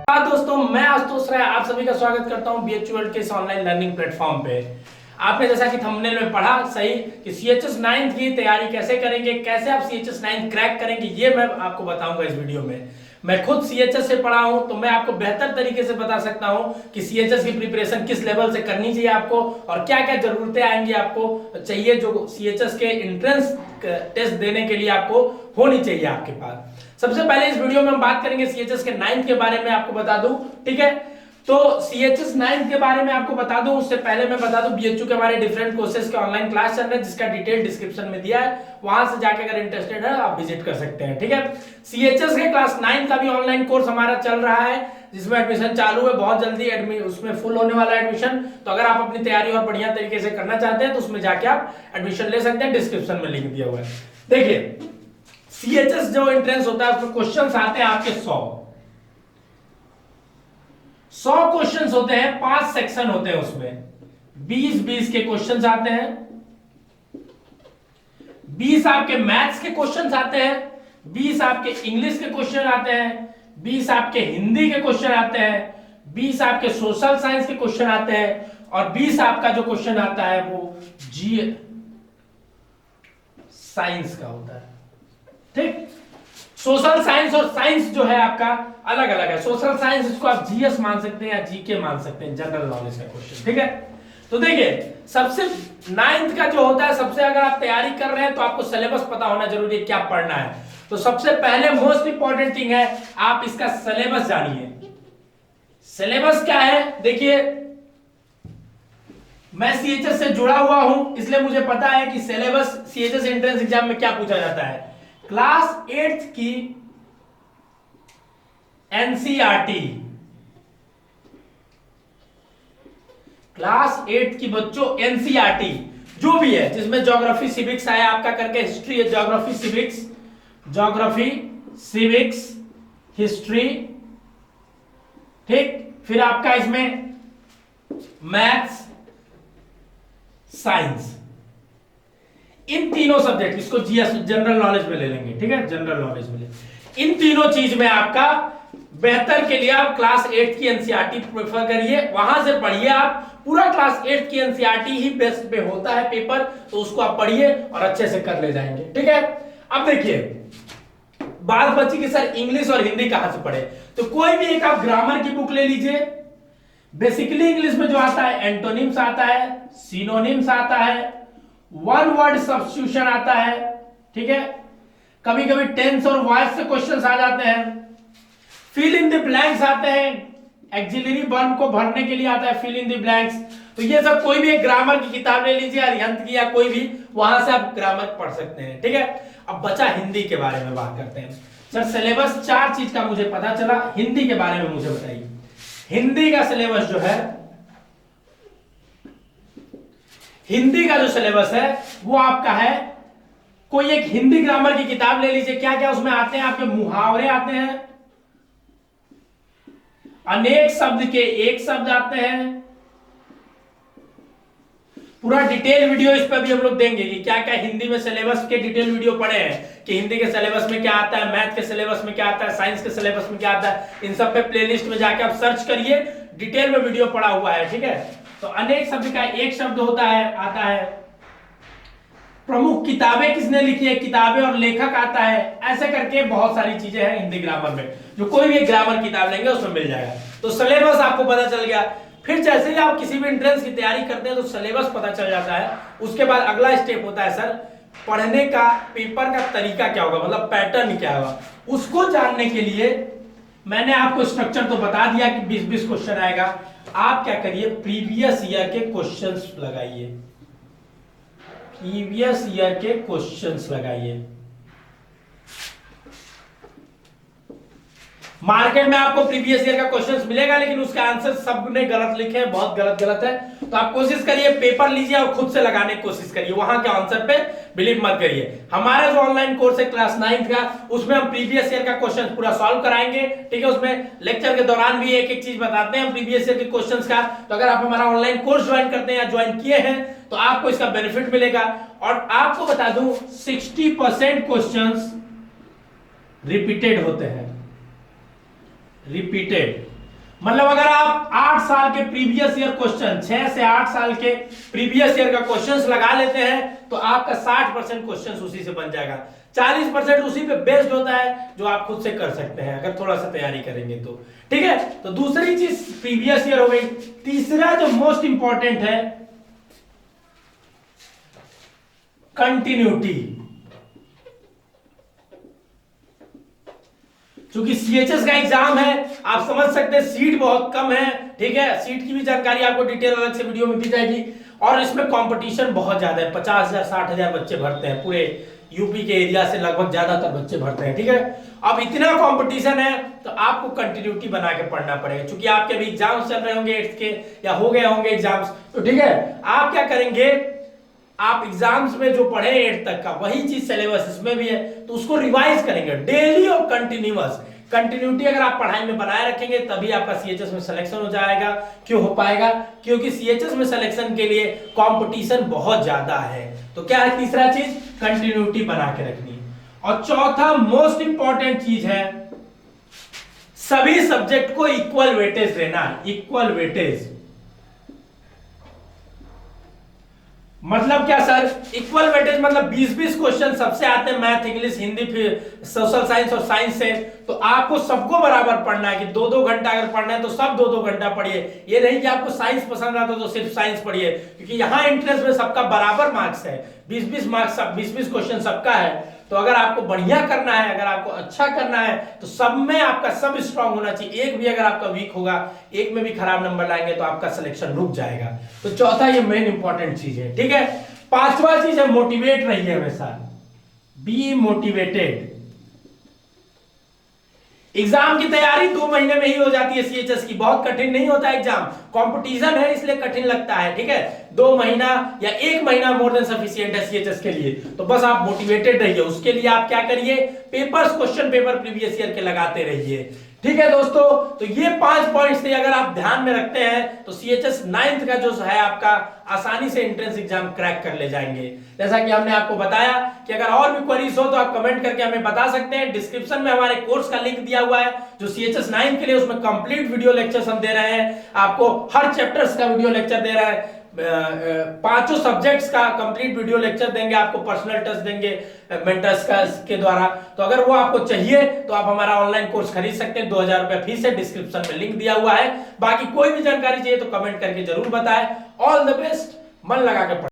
दोस्तों, मैं आशुतोष राय आप सभी का स्वागत करता हूं बीएचयू वर्ल्ड के इस ऑनलाइन लर्निंग प्लेटफॉर्म पे। आपने जैसा कि थंबनेल में पढ़ा सही कि सीएचएस 9 की तैयारी कैसे करेंगे, कैसे आप सीएचएस 9 क्रैक करेंगे, ये मैं आपको बताऊंगा इस वीडियो में। मैं खुद सीएचएस से पढ़ा हूं तो मैं आपको बेहतर तरीके से बता सकता हूं कि सीएचएस की प्रिपरेशन किस लेवल से करनी चाहिए आपको और क्या क्या जरूरतें आएंगी आपको चाहिए जो सीएचएस के एंट्रेंस टेस्ट देने के लिए आपको होनी चाहिए आपके पास। सबसे पहले इस वीडियो में हम बात करेंगे सीएचएस के 9 के बारे में, आपको बता दूं, ठीक है। तो सीएचएस 9 के बारे में आपको बता दूं, उससे पहले मैं बता दूं बीएचयू के हमारे डिफरेंट कोर्सेज के ऑनलाइन क्लास चल रहे हैं जिसका डिटेल डिस्क्रिप्शन में दिया है, वहां से जाके अगर इंटरेस्टेड है आप विजिट कर सकते हैं, ठीक है। सीएचएस के क्लास 9 का भी ऑनलाइन कोर्स हमारा चल रहा है जिसमें एडमिशन चालू है, बहुत जल्दी उसमें फुल होने वाला है एडमिशन। तो अगर आप अपनी तैयारी और बढ़िया तरीके से करना चाहते हैं तो उसमें जाके आप एडमिशन ले सकते हैं, डिस्क्रिप्शन में लिंक दिया हुआ है। देखिए सीएचएस जो एंट्रेंस होता है उसमें क्वेश्चंस आते हैं आपके 100 क्वेश्चंस होते हैं, 5 सेक्शन होते हैं, उसमें 20 के क्वेश्चंस आते हैं, 20 आपके मैथ्स के क्वेश्चंस आते हैं, 20 आपके इंग्लिश के क्वेश्चन आते हैं, 20 आपके हिंदी के क्वेश्चन आते हैं, 20 आपके सोशल साइंस के क्वेश्चन आते हैं और 20 आपका जो क्वेश्चन आता है वो जी साइंस का होता है, ठीक। सोशल साइंस और साइंस जो है आपका अलग अलग है। सोशल साइंस इसको आप जीएस मान सकते हैं या जीके मान सकते हैं, जनरल नॉलेज का क्वेश्चन, ठीक है। तो देखिए सबसे 9th का जो होता है, सबसे अगर आप तैयारी कर रहे हैं तो आपको सिलेबस पता होना जरूरी है, क्या पढ़ना है। तो सबसे पहले मोस्ट इंपॉर्टेंट थिंग है आप इसका सिलेबस जानिए। सिलेबस क्या है, देखिए मैं सीएचएस से जुड़ा हुआ हूं इसलिए मुझे पता है कि सिलेबस सीएचएस एंट्रेंस एग्जाम में क्या पूछा जाता है। क्लास 8th की एनसीईआरटी, क्लास 8 की बच्चों एनसीईआरटी जो भी है जिसमें ज्योग्राफी सिविक्स आया आपका करके, हिस्ट्री है, ज्योग्राफी सिविक्स हिस्ट्री, ठीक। फिर आपका इसमें मैथ्स साइंस, इन तीनों सब्जेक्ट, इसको जीएस जनरल नॉलेज में ले लेंगे, ठीक है, जनरल नॉलेज में ले। इन तीनों चीज में आपका बेहतर के लिए आप क्लास 8 की एनसीईआरटी प्रेफर करिए, वहां से पढ़िए। आप पूरा क्लास 8 की एनसीईआरटी ही बेस्ट पे होता है पेपर, तो उसको आप पढ़िए और अच्छे से कर ले जाएंगे, ठीक है। अब देखिए बात बची कि सर इंग्लिश और हिंदी कहां से पढ़े, तो कोई भी एक आप ग्रामर की बुक ले लीजिए। बेसिकली इंग्लिश में जो आता है एंटोनिम्स आता है, सिनोनिम्स आता है, वन वर्ड सब्स्टिट्यूशन आता है, ठीक है। कभी कभी टेंस और वॉइस से क्वेश्चंस आ जाते हैं, फिल इन द ब्लैंक्स आते हैं, एक्सिलरी वर्ब को भरने के लिए आता है फिल इन द ब्लैंक्स। तो ये सब कोई भी एक ग्रामर की किताब ले लीजिए, अरिहंत की या कोई भी, वहां से आप ग्रामर पढ़ सकते हैं, ठीक है। अब बचा हिंदी के बारे में बात करते हैं। सर सिलेबस 4 चीज का मुझे पता चला, हिंदी के बारे में मुझे बताइए। हिंदी का सिलेबस जो है, हिंदी का जो सिलेबस है वो आपका है, कोई एक हिंदी ग्रामर की किताब ले लीजिए। क्या क्या उसमें आते हैं आपके, मुहावरे आते हैं, अनेक शब्द के एक शब्द आते हैं, पूरा डिटेल वीडियो इस पर भी हम लोग देंगे कि क्या क्या हिंदी में सिलेबस के डिटेल वीडियो पढ़े हैं कि हिंदी के सिलेबस में क्या आता है, मैथ के सिलेबस में क्या आता है, साइंस के सिलेबस में क्या आता है। इन सब पे प्लेलिस्ट में जाके आप सर्च करिए, डिटेल में वीडियो पड़ा हुआ है, ठीक है। तो अनेक शब्द का एक शब्द होता है, आता है। प्रमुख किताबें किसने लिखी है, किताबें और लेखक आता है, ऐसे करके बहुत सारी चीजें हैं हिंदी ग्रामर में, जो कोई भी एक ग्रामर किताब लेंगे उसमें मिल जाएगा। तो सिलेबस आपको पता चल गया। फिर जैसे ही आप किसी भी एंट्रेंस की तैयारी करते हैं तो सिलेबस पता चल जाता है, उसके बाद अगला स्टेप होता है सर पढ़ने का, पेपर का तरीका क्या होगा, मतलब पैटर्न क्या होगा। उसको जानने के लिए मैंने आपको स्ट्रक्चर तो बता दिया कि 20 क्वेश्चन आएगा। आप क्या करिए, प्रीवियस ईयर के क्वेश्चंस लगाइए, प्रीवियस ईयर के क्वेश्चंस लगाइए। मार्केट में आपको प्रीवियस ईयर का क्वेश्चंस मिलेगा लेकिन उसके आंसर सबने गलत लिखे हैं, बहुत गलत है। तो आप कोशिश करिए पेपर लीजिए और खुद से लगाने की कोशिश करिए, वहां के आंसर पे बिलीव मत करिए। हमारा जो ऑनलाइन कोर्स है क्लास 9 का, उसमें हम प्रीवियस ईयर का क्वेश्चन पूरा सॉल्व कराएंगे, ठीक है। उसमें लेक्चर के दौरान भी एक एक चीज बताते हैं प्रीवियस ईयर के क्वेश्चंस का। तो अगर आप हमारा ऑनलाइन कोर्स ज्वाइन करते हैं या ज्वाइन किए हैं तो आपको इसका बेनिफिट मिलेगा। और आपको बता दूं 60% क्वेश्चंस रिपीटेड होते हैं, रिपीटेड। मतलब अगर आप 8 साल के प्रीवियस ईयर क्वेश्चन, 6 से 8 साल के प्रीवियस ईयर का क्वेश्चंस लगा लेते हैं तो आपका 60% क्वेश्चंस उसी से बन जाएगा। 40% उसी पे बेस्ड होता है जो आप खुद से कर सकते हैं अगर थोड़ा सा तैयारी करेंगे तो। ठीक है, तो दूसरी चीज प्रीवियस ईयर हो गई। तीसरा जो मोस्ट इंपॉर्टेंट है, कंटिन्यूटी। क्योंकि सीएचएस का एग्जाम है, आप समझ सकते हैं सीट बहुत कम है। ठीक है, सीट की भी जानकारी आपको डिटेल अलग से वीडियो में दी जाएगी। और इसमें कंपटीशन बहुत ज्यादा है, 50,000 60,000 बच्चे भरते हैं पूरे यूपी के एरिया से, लगभग ज्यादातर बच्चे भरते हैं। ठीक है, अब इतना कंपटीशन है तो आपको कंटिन्यूटी बना के पढ़ना पड़ेगा। क्योंकि आपके भी एग्जाम्स चल रहे होंगे 8th के या हो गए होंगे एग्जाम्स, तो ठीक है आप क्या करेंगे, आप एग्जाम्स में जो पढ़े 8th तक का वही चीज सिलेबस इसमें भी है तो उसको रिवाइज करेंगे डेली और कंटिन्यूअस। कंटिन्यूटी अगर आप पढ़ाई में बनाए रखेंगे तभी आपका सीएचएस में सिलेक्शन हो जाएगा। क्यों हो पाएगा? क्योंकि सीएचएस में सिलेक्शन के लिए कंपटीशन बहुत ज्यादा है। तो क्या है तीसरा चीज? कंटिन्यूटी बना के रखनी। और चौथा मोस्ट इंपॉर्टेंट चीज है, सभी सब्जेक्ट को इक्वल वेटेज देना। इक्वल वेटेज मतलब क्या सर? इक्वल वेटेज मतलब 20-20 क्वेश्चन सबसे आते हैं, मैथ, इंग्लिश, हिंदी, फिर सोशल साइंस और साइंस से। तो आपको सबको बराबर पढ़ना है कि 2-2 घंटा अगर पढ़ना है तो सब 2-2 घंटा पढ़िए। ये नहीं कि आपको साइंस पसंद आता तो सिर्फ साइंस पढ़िए, क्योंकि यहाँ एंट्रेंस में सबका बराबर मार्क्स है, 20-20 मार्क्स, 20-20 क्वेश्चन सबका है। तो अगर आपको बढ़िया करना है, अगर आपको अच्छा करना है तो सब में आपका सब स्ट्रांग होना चाहिए। एक भी अगर आपका वीक होगा, एक में भी खराब नंबर लाएंगे तो आपका सिलेक्शन रुक जाएगा। तो चौथा ये मेन इंपॉर्टेंट चीज है। ठीक है, पांचवा चीज है मोटिवेट रहिए हमेशा। Be motivated. एग्जाम की तैयारी 2 महीने में ही हो जाती है सीएचएस की, बहुत कठिन नहीं होता एग्जाम। कंपटीशन है इसलिए कठिन लगता है। ठीक है, 2 महीना या 1 महीना मोर देन सफिशिएंट है सीएचएस के लिए। तो बस आप मोटिवेटेड रहिए, उसके लिए आप क्या करिए, papers, question paper previous year के लगाते रहिए। ठीक है दोस्तों, तो ये 5 पॉइंट्स थे, अगर आप ध्यान में रखते हैं तो सीएचएस 9th का जो है आपका आसानी से एंट्रेंस एग्जाम क्रैक कर ले जाएंगे। जैसा कि हमने आपको बताया कि अगर और भी क्वेरीज हो तो आप कमेंट करके हमें बता सकते हैं। डिस्क्रिप्शन में हमारे कोर्स का लिंक दिया हुआ है जो सीएचएस 9 के लिए, उसमें कंप्लीट वीडियो लेक्चर्स हम दे रहे हैं आपको, हर चैप्टर्स का वीडियो लेक्चर दे रहे हैं। 5 सब्जेक्ट्स का कंप्लीट वीडियो लेक्चर देंगे आपको, पर्सनल टच देंगे मेंटर्स का के द्वारा। तो अगर वो आपको चाहिए तो आप हमारा ऑनलाइन कोर्स खरीद सकते हैं, 2000 रुपए फीस है, डिस्क्रिप्शन में लिंक दिया हुआ है। बाकी कोई भी जानकारी चाहिए तो कमेंट करके जरूर बताएं। ऑल द बेस्ट, मन लगा के